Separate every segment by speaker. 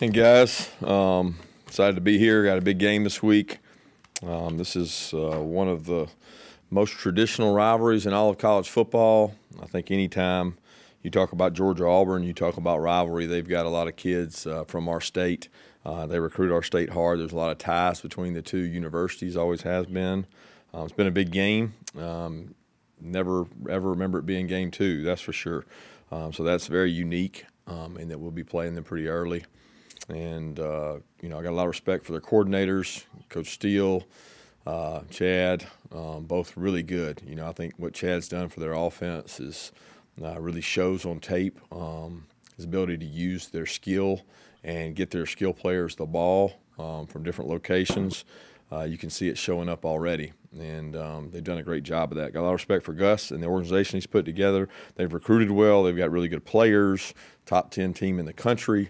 Speaker 1: Hey guys, excited to be here. Got a big game this week. This is one of the most traditional rivalries in all of college football. I think anytime you talk about Georgia Auburn, you talk about rivalry. They've got a lot of kids from our state. They recruit our state hard. There's a lot of ties between the two universities, always has been. It's been a big game. Never ever remember it being game two, that's for sure. So that's very unique, and that we'll be playing them pretty early. And, I got a lot of respect for their coordinators, Coach Steele, Chad, both really good. I think what Chad's done for their offense is really shows on tape, his ability to use their skill and get their skill players the ball from different locations. You can see it showing up already, and they've done a great job of that. Got a lot of respect for Gus and the organization he's put together. They've recruited well. They've got really good players, top 10 team in the country.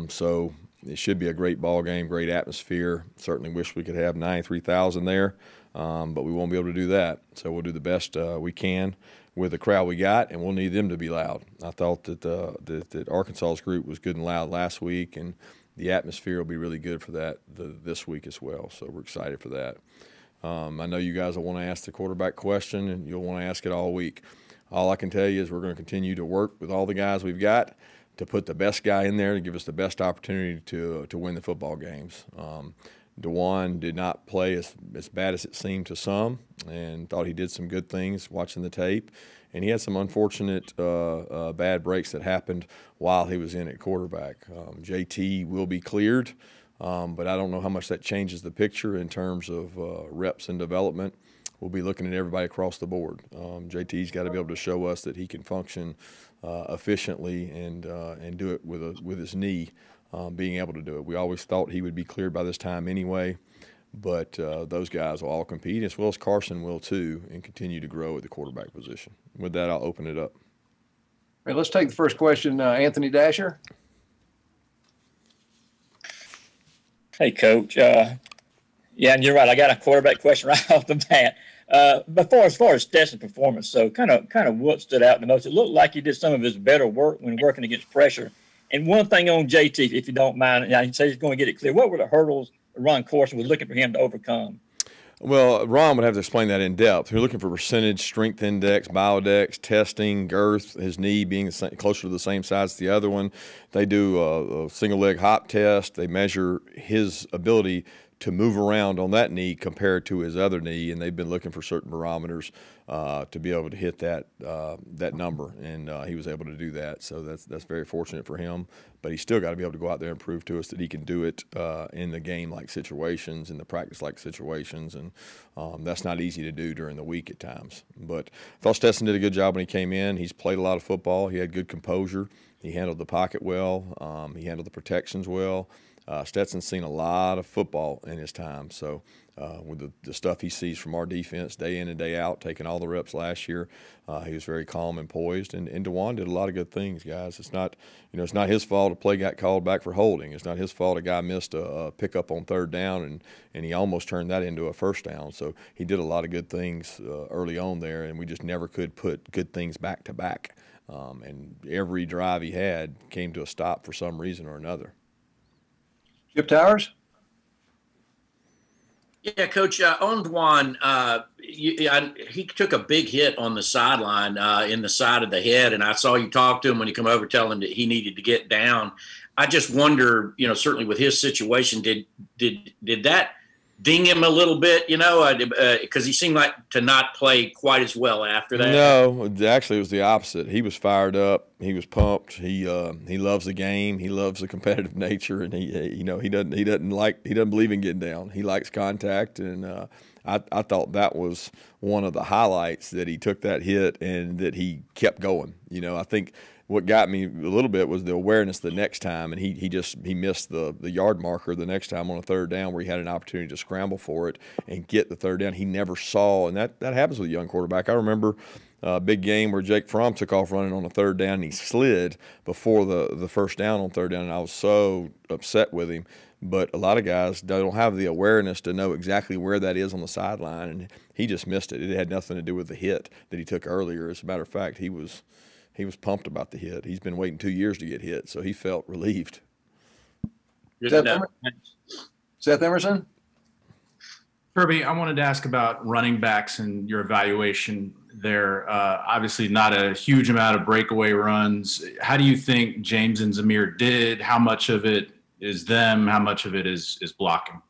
Speaker 1: So it should be a great ball game, great atmosphere. Certainly wish we could have 93,000 there, but we won't be able to do that. So we'll do the best we can with the crowd we got, and we'll need them to be loud. I thought that that Arkansas's group was good and loud last week, and the atmosphere will be really good for that this week as well. So we're excited for that. I know you guys will want to ask the quarterback question, and you'll want to ask it all week. All I can tell you is we're going to continue to work with all the guys we've got to put the best guy in there to give us the best opportunity to win the football games. DeJuan did not play as bad as it seemed to some, and thought he did some good things watching the tape. And he had some unfortunate bad breaks that happened while he was in at quarterback. JT will be cleared, but I don't know how much that changes the picture in terms of reps and development. We'll be looking at everybody across the board. JT's got to be able to show us that he can function efficiently and do it with his knee, being able to do it. We always thought he would be cleared by this time anyway, but those guys will all compete, as well as Carson will too, and continue to grow at the quarterback position. With that, I'll open it up.
Speaker 2: All right, let's take the first question, Anthony Dasher.
Speaker 3: Hey, Coach. Yeah, and you're right. I got a quarterback question right off the bat. But as far as Stetson's performance, so kind of what stood out the most? It looked like he did some of his better work when working against pressure. And one thing on JT, if you don't mind, he said he's going to get it clear. What were the hurdles Ron Carson was looking for him to overcome?
Speaker 1: Well, Ron would have to explain that in depth. We're looking for percentage, strength index, biodex, testing, girth, his knee being closer to the same size as the other one. They do a single leg hop test. They measure his ability to move around on that knee compared to his other knee, and they've been looking for certain barometers to be able to hit that number, and he was able to do that. So that's very fortunate for him. But he's still got to be able to go out there and prove to us that he can do it in the game-like situations, in the practice-like situations, and that's not easy to do during the week at times. But I thought Stetson did a good job when he came in. He's played a lot of football. He had good composure. He handled the pocket well. He handled the protections well. Stetson's seen a lot of football in his time, so with the stuff he sees from our defense day in and day out, taking all the reps last year, he was very calm and poised. And DeJuan did a lot of good things, guys. It's not, it's not his fault a play got called back for holding. It's not his fault a guy missed a pickup on third down, and he almost turned that into a first down. So he did a lot of good things early on there, and we just never could put good things back to back. And every drive he had came to a stop for some reason or another.
Speaker 2: Chip Towers?
Speaker 4: Yeah, Coach, on DeJuan, he took a big hit on the sideline in the side of the head, and I saw you talk to him when he come over telling him that he needed to get down. I just wonder, certainly with his situation, did that ding him a little bit, because he seemed like to not play quite as well after that?
Speaker 1: No, actually it was the opposite. He was fired up. He was pumped. He loves the game. He loves the competitive nature, and he doesn't believe in getting down. He likes contact, and I thought that was one of the highlights, that he took that hit and that he kept going. I think what got me a little bit was the awareness the next time, and he missed the yard marker the next time on a third down where he had an opportunity to scramble for it and get the third down. He never saw, and that happens with a young quarterback. I remember a big game where Jake Fromm took off running on a third down, and he slid before the first down on third down, and I was so upset with him. But a lot of guys don't have the awareness to know exactly where that is on the sideline, and he just missed it. It had nothing to do with the hit that he took earlier. As a matter of fact, he was pumped about the hit. He's been waiting 2 years to get hit, so he felt relieved.
Speaker 2: Seth Emerson?
Speaker 5: Kirby, I wanted to ask about running backs and your evaluation there. Obviously not a huge amount of breakaway runs. How do you think James and Zamir did? How much of it is them? How much of it is blocking?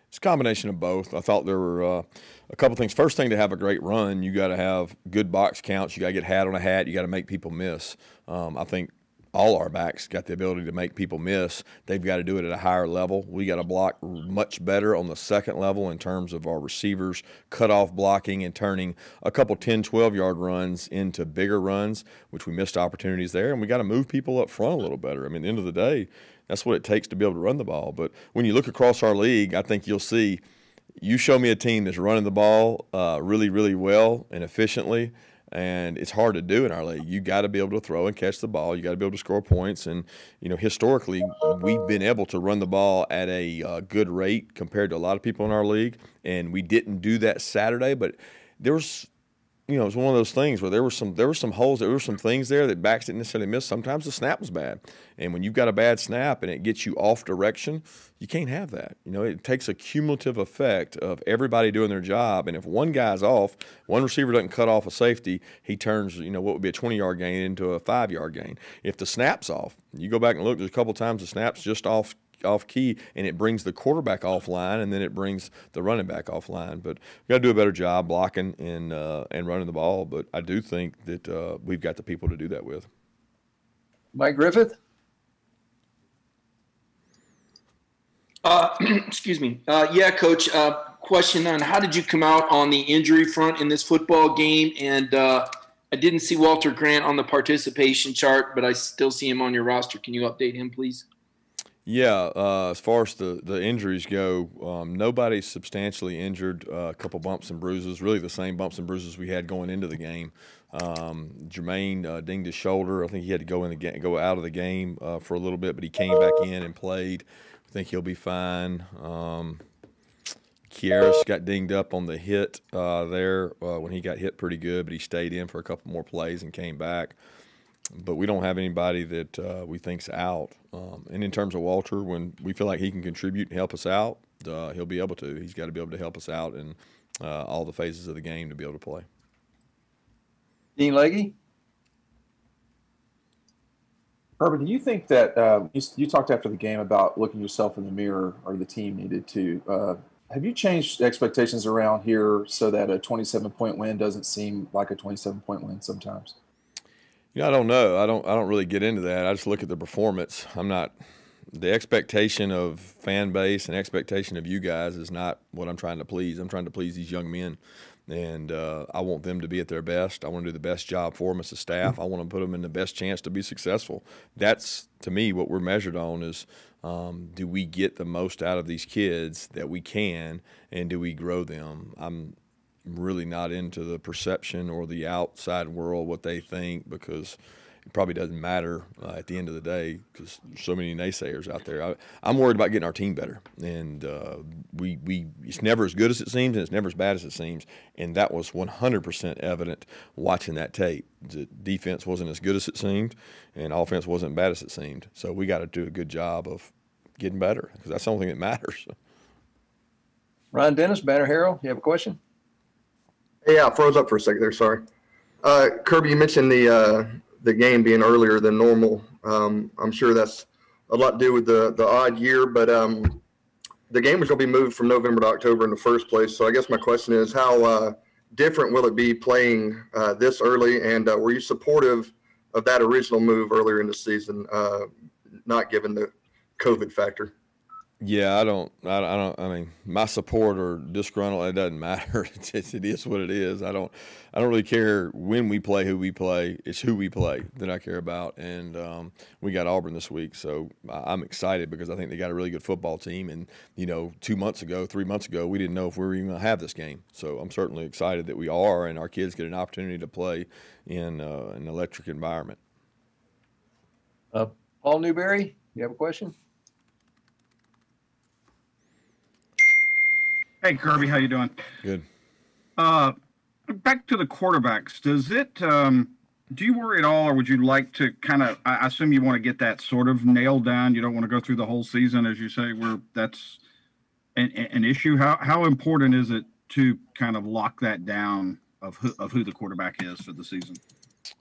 Speaker 1: It's a combination of both. I thought there were a couple things. First thing, to have a great run, you got to have good box counts. You got to get hat on a hat. You got to make people miss. I think all our backs got the ability to make people miss. They've got to do it at a higher level. We got to block much better on the second level in terms of our receivers, cutoff blocking and turning a couple 10, 12-yard runs into bigger runs, which we missed opportunities there. And we got to move people up front a little better. I mean, at the end of the day, that's what it takes to be able to run the ball. But when you look across our league, I think you'll see, you show me a team that's running the ball really, really well and efficiently, and it's hard to do in our league. You got to be able to throw and catch the ball. You got to be able to score points. And, historically, we've been able to run the ball at a good rate compared to a lot of people in our league, and we didn't do that Saturday. But there was – it was one of those things where there were some holes, there were some things there that backs didn't necessarily miss. Sometimes the snap was bad. And when you've got a bad snap and it gets you off direction, you can't have that. It takes a cumulative effect of everybody doing their job. And if one guy's off, one receiver doesn't cut off a safety, he turns, what would be a 20-yard gain into a 5-yard gain. If the snap's off, you go back and look, there's a couple times the snap's just off key, and it brings the quarterback offline, and then it brings the running back offline. But we've got to do a better job blocking and running the ball. But I do think that we've got the people to do that with.
Speaker 2: Mike Griffith?
Speaker 6: Excuse me. Yeah, Coach. Question on how did you come out on the injury front in this football game? And I didn't see Walter Grant on the participation chart, but I still see him on your roster. Can you update him, please?
Speaker 1: Yeah, as far as the injuries go, nobody's substantially injured. A couple bumps and bruises, really the same bumps and bruises we had going into the game. Jermaine dinged his shoulder. I think he had to go out of the game for a little bit, but he came back in and played. I think he'll be fine. Kieris got dinged up on the hit there when he got hit pretty good, but he stayed in for a couple more plays and came back. But we don't have anybody that we think's out. And in terms of Walter, when we feel like he can contribute and help us out, he'll be able to. He's got to be able to help us out in all the phases of the game to be able to play.
Speaker 2: Dean Legge?
Speaker 7: Herbert, do you think that you talked after the game about looking yourself in the mirror, or the team needed to? Have you changed expectations around here so that a 27-point win doesn't seem like a 27-point win sometimes?
Speaker 1: I don't know. I don't really get into that. I just look at the performance. The expectation of fan base and expectation of you guys is not what I'm trying to please. I'm trying to please these young men, and I want them to be at their best. I want to do the best job for them as a staff. I want to put them in the best chance to be successful. That's, to me, what we're measured on is, do we get the most out of these kids that we can, and do we grow them? I'm really not into the perception or the outside world, what they think, because it probably doesn't matter at the end of the day, because there's so many naysayers out there. I'm worried about getting our team better, and it's never as good as it seems, and it's never as bad as it seems, and that was 100% evident watching that tape. The defense wasn't as good as it seemed, and offense wasn't bad as it seemed. So we got to do a good job of getting better, because that's the only thing that matters.
Speaker 2: Ryan Dennis, Banner Herald, you have a question?
Speaker 8: Yeah, I froze up for a second there. Sorry. Kirby, you mentioned the game being earlier than normal. I'm sure that's a lot to do with the odd year, but the game was going to be moved from November to October in the first place. So I guess my question is, how different will it be playing this early? And were you supportive of that original move earlier in the season, not given the COVID factor?
Speaker 1: Yeah, I mean, my support or disgruntled, it doesn't matter. It is what it is. I don't really care when we play, who we play. It's who we play that I care about. And we got Auburn this week, so I'm excited because I think they got a really good football team. And 3 months ago, we didn't know if we were even going to have this game. So I'm certainly excited that we are, and our kids get an opportunity to play in an electric environment.
Speaker 2: Paul Newberry, you have a question?
Speaker 9: Hey, Kirby, how you doing?
Speaker 1: Good.
Speaker 9: Back to the quarterbacks. Does it Do you worry at all, or would you like to kind of? I assume you want to get that sort of nailed down. You don't want to go through the whole season, as you say, where that's an issue. How important is it to kind of lock that down of who the quarterback is for the season?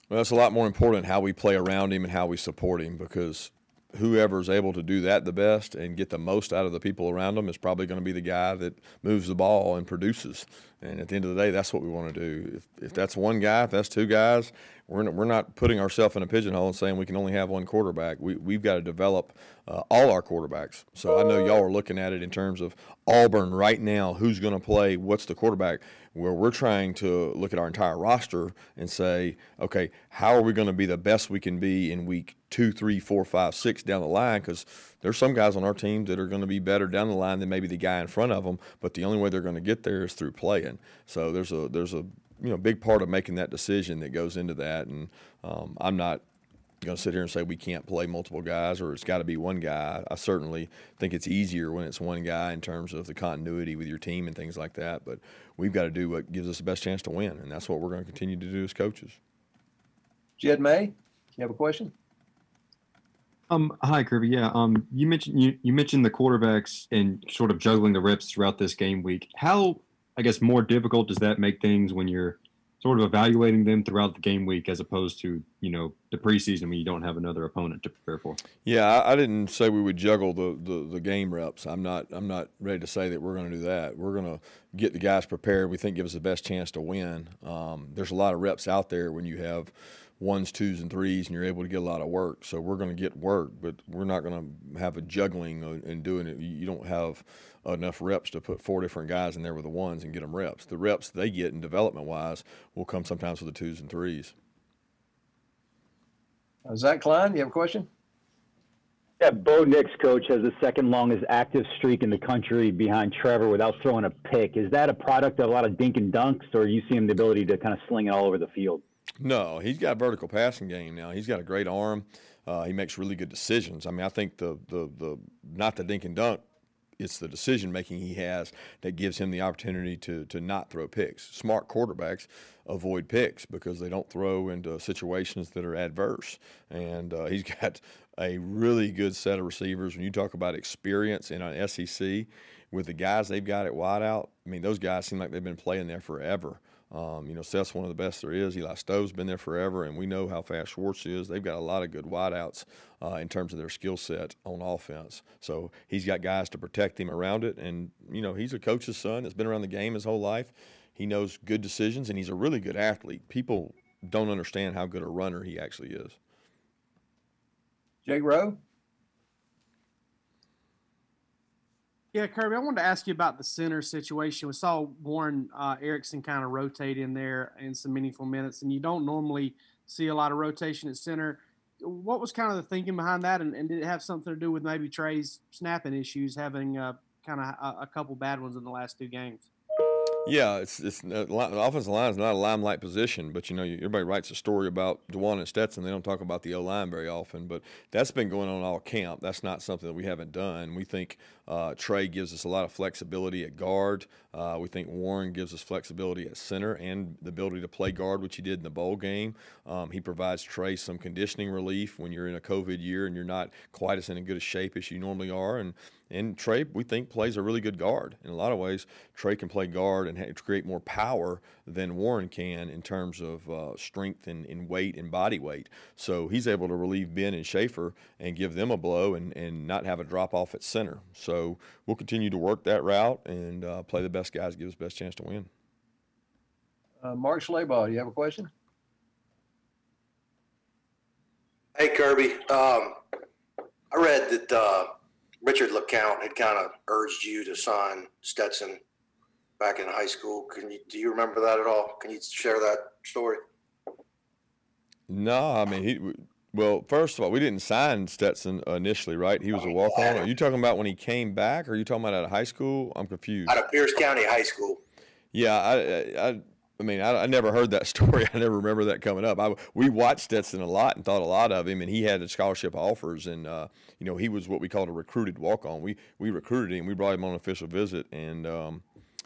Speaker 1: Well, it's a lot more important how we play around him and how we support him, because whoever's able to do that the best and get the most out of the people around them is probably going to be the guy that moves the ball and produces. And at the end of the day, that's what we want to do. If that's one guy, if that's two guys, we're not putting ourselves in a pigeonhole and saying we can only have one quarterback. We've got to develop all our quarterbacks. So I know y'all are looking at it in terms of Auburn right now, who's going to play, what's the quarterback, where we're trying to look at our entire roster and say, okay, how are we going to be the best we can be in week 2, 3, 4, 5, 6 down the line? Because there's some guys on our team that are going to be better down the line than maybe the guy in front of them, but the only way they're going to get there is through playing. So there's a big part of making that decision that goes into that, and I'm not going to sit here and say we can't play multiple guys or it's got to be one guy. I certainly think it's easier when it's one guy in terms of the continuity with your team and things like that, but we've got to do what gives us the best chance to win, and that's what we're going to continue to do as coaches.
Speaker 2: Jed May, you have a question?
Speaker 10: Hi, Kirby. Yeah. You mentioned the quarterbacks and sort of juggling the reps throughout this game week. How, I guess, more difficult does that make things when you're sort of evaluating them throughout the game week as opposed to, the preseason when you don't have another opponent to prepare for?
Speaker 1: Yeah, I didn't say we would juggle the game reps. I'm not ready to say that we're going to do that. We're going to get the guys prepared. We think give us the best chance to win. There's a lot of reps out there when you have 1s, 2s, and 3s, and you're able to get a lot of work. So we're going to get work, but we're not going to have a juggling and doing it. You don't have enough reps to put 4 different guys in there with the 1s and get them reps. The reps they get in development-wise will come sometimes with the 2s and 3s.
Speaker 2: Zach Klein, you have a question?
Speaker 11: Yeah, Bo Nix, coach, has the second longest active streak in the country behind Trevor without throwing a pick. Is that a product of a lot of dink and dunks, or you see him the ability to kind of sling it all over the field?
Speaker 1: No, he's got a vertical passing game now. He's got a great arm. He makes really good decisions. I mean, I think the not the dink and dunk, it's the decision making he has that gives him the opportunity to not throw picks. Smart quarterbacks avoid picks because they don't throw into situations that are adverse. And he's got a really good set of receivers. When you talk about experience in an SEC with the guys they've got at wideout, I mean, those guys seem like they've been playing there forever. Seth's one of the best there is. Eli Stowe's been there forever, and we know how fast Schwartz is. They've got a lot of good wideouts in terms of their skill set on offense. So he's got guys to protect him around it, and, he's a coach's son that's been around the game his whole life. He knows good decisions, and he's a really good athlete. People don't understand how good a runner he actually is.
Speaker 2: Jake Rowe?
Speaker 12: Yeah, Kirby, I wanted to ask you about the center situation. We saw Warren Erickson kind of rotate in there in some meaningful minutes, and you don't normally see a lot of rotation at center. What was kind of the thinking behind that, and did it have something to do with maybe Trey's snapping issues, having kind of a couple bad ones in the last 2 games?
Speaker 1: Yeah, it's the offensive line is not a limelight position, but everybody writes a story about DeJuan and Stetson. They don't talk about the O-line very often, but that's been going on all camp. That's not something that we haven't done. We think Trey gives us a lot of flexibility at guard. We think Warren gives us flexibility at center and the ability to play guard, which he did in the bowl game. He provides Trey some conditioning relief when you're in a COVID year and you're not quite as in good a shape as you normally are. And Trey, we think, plays a really good guard. In a lot of ways, Trey can play guard and create more power than Warren can in terms of strength and weight and body weight. So he's able to relieve Ben and Schaefer and give them a blow and not have a drop-off at center. So we'll continue to work that route and play the best guys, give us the best chance to win.
Speaker 2: Mark Schleybaugh, do you have a question?
Speaker 13: Hey, Kirby. I read that Richard LeCount had kind of urged you to sign Stetson back in high school. Do you remember that at all? Can you share that story?
Speaker 1: No, I mean, well, first of all, we didn't sign Stetson initially, right? He was a walk-on. Are you talking about when he came back, or are you talking about out of high school? I'm confused.
Speaker 13: Out of Pierce County High School.
Speaker 1: Yeah, I mean, I never heard that story. I never remember that coming up. We watched Stetson a lot and thought a lot of him, and he had scholarship offers, and he was what we called a recruited walk-on. We recruited him. We brought him on an official visit, and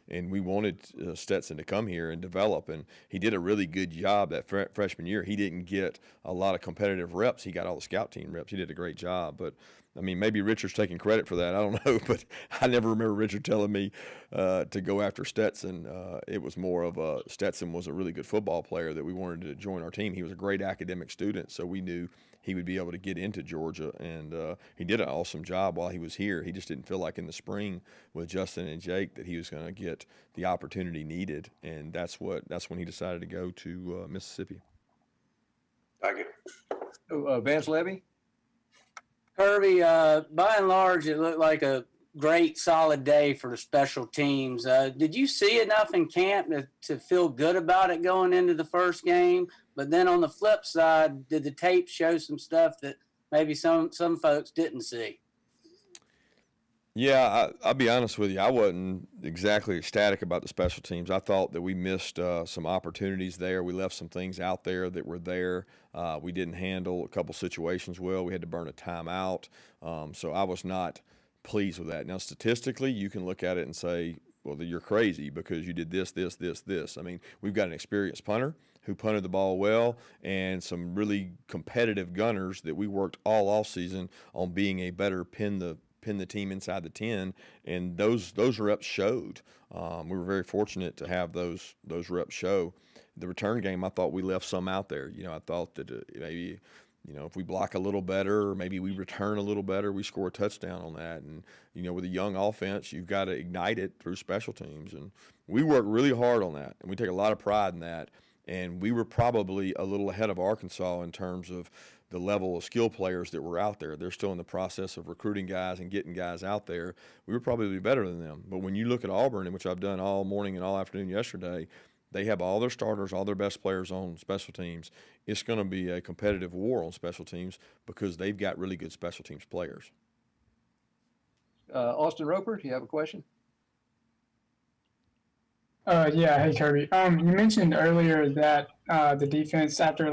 Speaker 1: and we wanted Stetson to come here and develop, and he did a really good job that freshman year. He didn't get a lot of competitive reps. He got all the scout team reps. He did a great job, but I mean, maybe Richard's taking credit for that. I don't know, but I never remember Richard telling me to go after Stetson. It was more of Stetson was a really good football player that we wanted to join our team. He was a great academic student, so we knew he would be able to get into Georgia, and he did an awesome job while he was here. He just didn't feel like in the spring with Justin and Jake that he was going to get the opportunity needed, and that's when he decided to go to Mississippi.
Speaker 2: Thank you. Vance Levy?
Speaker 14: Kirby, by and large, it looked like a great, solid day for the special teams. Did you see enough in camp to feel good about it going into the first game? But then on the flip side, did the tape show some stuff that maybe some folks didn't see?
Speaker 1: Yeah, I'll be honest with you. I wasn't exactly ecstatic about the special teams. I thought that we missed some opportunities there. We left some things out there that were there. We didn't handle a couple situations well. We had to burn a timeout. So I was not pleased with that. Now, statistically, you can look at it and say, well, you're crazy because you did this, this, this, this. I mean, we've got an experienced punter who punted the ball well and some really competitive gunners that we worked all offseason on being a better pin the team inside the 10, and those reps showed. We were very fortunate to have those reps show. The return game, I thought we left some out there. I thought that maybe if we block a little better, or maybe we return a little better, we score a touchdown on that. And with a young offense, you've got to ignite it through special teams, and we work really hard on that, and we take a lot of pride in that. And we were probably a little ahead of Arkansas in terms of the level of skill players that were out there. They're still in the process of recruiting guys and getting guys out there. We were probably better than them. But when you look at Auburn, which I've done all morning and all afternoon yesterday, they have all their starters, all their best players on special teams. It's going to be a competitive war on special teams because they've got really good special teams players.
Speaker 2: Austin Roper, do you have a question?
Speaker 15: Yeah. Hey, Kirby. You mentioned earlier that the defense, after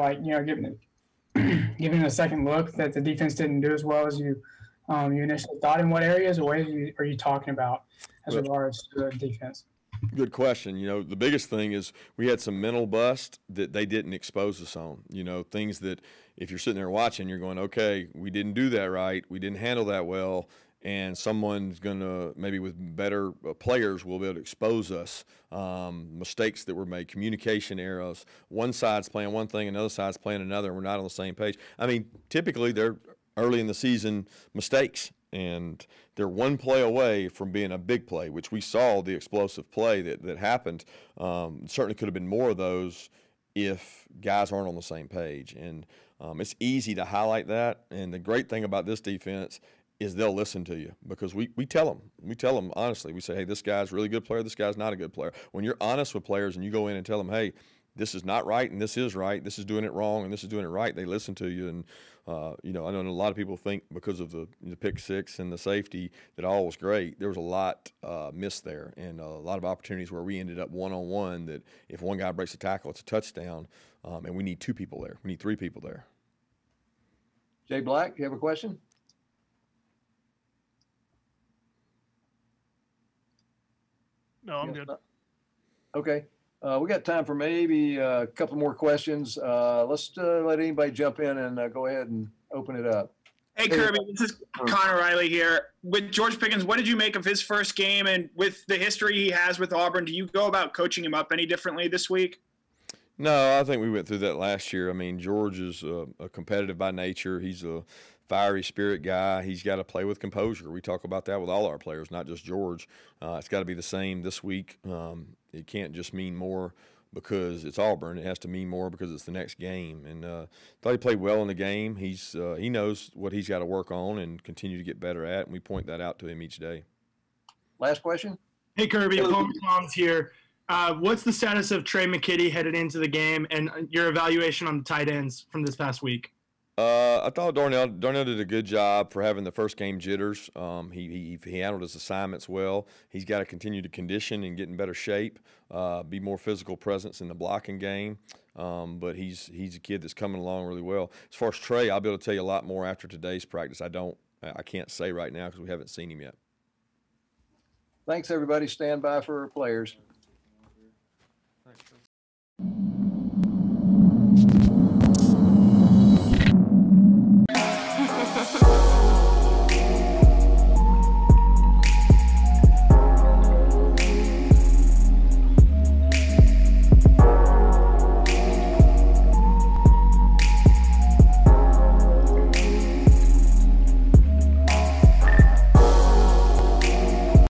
Speaker 15: giving it a second look, that the defense didn't do as well as you initially thought. In what areas or ways are you talking about as regards to the defense?
Speaker 1: Good question. The biggest thing is we had some mental bust that they didn't expose us on. Things that if you're sitting there watching, you're going, okay, we didn't do that right. We didn't handle that well. And someone's going to, maybe with better players, will be able to expose us. Mistakes that were made, communication errors. One side's playing one thing, another side's playing another, and we're not on the same page. I mean, typically they're early in the season mistakes, and they're one play away from being a big play, which we saw the explosive play that happened. Certainly could have been more of those if guys aren't on the same page. And it's easy to highlight that. And the great thing about this defense is they'll listen to you because we tell them. We tell them honestly. We say, hey, this guy's a really good player. This guy's not a good player. When you're honest with players and you go in and tell them, hey, this is not right and this is right. This is doing it wrong and this is doing it right. They listen to you. And, I know a lot of people think because of the pick six and the safety that all was great. There was a lot missed there and a lot of opportunities where we ended up one-on-one that if one guy breaks a tackle, it's a touchdown. And we need two people there. We need three people there.
Speaker 2: Jay Black, you have a question?
Speaker 16: No, I'm good.
Speaker 2: Okay. We got time for maybe a couple more questions. Let's let anybody jump in and go ahead and open it up.
Speaker 17: Hey, Kirby, this is Connor Riley here. With George Pickens, what did you make of his first game? And with the history he has with Auburn, do you go about coaching him up any differently this week?
Speaker 1: No, I think we went through that last year. I mean, George is a competitive by nature. He's a fiery spirit guy. He's got to play with composure. We talk about that with all our players, not just George. It's got to be the same this week. It can't just mean more because it's Auburn. It has to mean more because it's the next game. And thought he played well in the game. He knows what he's got to work on and continue to get better at, and we point that out to him each day.
Speaker 2: Last question.
Speaker 16: Hey, Kirby, Paul McCombs here. What's the status of Trey McKitty headed into the game and your evaluation on the tight ends from this past week?
Speaker 1: I thought Darnell did a good job for having the first game jitters. He handled his assignments well. He's got to continue to condition and get in better shape, be more physical presence in the blocking game. But he's a kid that's coming along really well. As far as Trey, I'll be able to tell you a lot more after today's practice. I can't say right now because we haven't seen him yet.
Speaker 2: Thanks, everybody. Stand by for players.
Speaker 12: Thanks.